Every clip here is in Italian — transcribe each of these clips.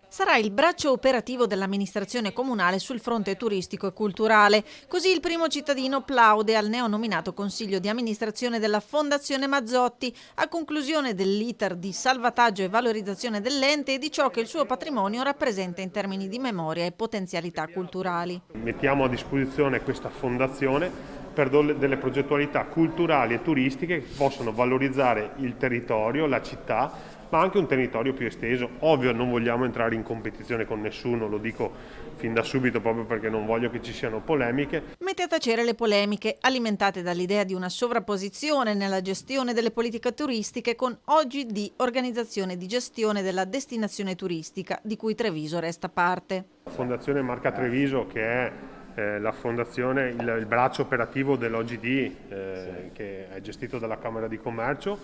Sarà il braccio operativo dell'amministrazione comunale sul fronte turistico e culturale. Così il primo cittadino plaude al neonominato consiglio di amministrazione della Fondazione Mazzotti, a conclusione dell'iter di salvataggio e valorizzazione dell'ente e di ciò che il suo patrimonio rappresenta in termini di memoria e potenzialità culturali. Mettiamo a disposizione questa fondazione per delle progettualità culturali e turistiche che possono valorizzare il territorio, la città, ma anche un territorio più esteso. Ovvio, non vogliamo entrare in competizione con nessuno, lo dico fin da subito proprio perché non voglio che ci siano polemiche. Mette a tacere le polemiche, alimentate dall'idea di una sovrapposizione nella gestione delle politiche turistiche con OGD, Organizzazione di Gestione della Destinazione Turistica, di cui Treviso resta parte. La Fondazione Marca Treviso, che è la fondazione, il braccio operativo dell'OGD, che è gestito dalla Camera di Commercio,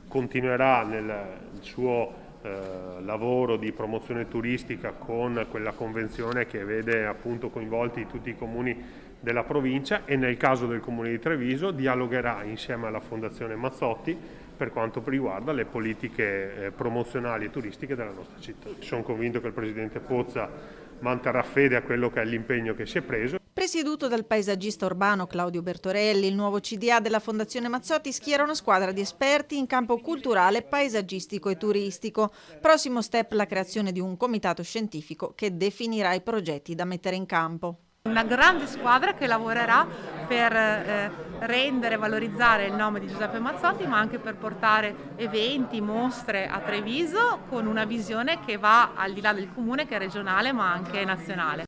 continuerà nel suo lavoro di promozione turistica con quella convenzione che vede appunto coinvolti tutti i comuni della provincia e nel caso del comune di Treviso dialogherà insieme alla Fondazione Mazzotti per quanto riguarda le politiche promozionali e turistiche della nostra città. Sono convinto che il Presidente Pozza manterrà fede a quello che è l'impegno che si è preso. Presieduto dal paesaggista urbano Claudio Bertorelli, il nuovo CDA della Fondazione Mazzotti schiera una squadra di esperti in campo culturale, paesaggistico e turistico. Prossimo step la creazione di un comitato scientifico che definirà i progetti da mettere in campo. Una grande squadra che lavorerà per rendere e valorizzare il nome di Giuseppe Mazzotti, ma anche per portare eventi, mostre a Treviso con una visione che va al di là del comune, che è regionale ma anche nazionale.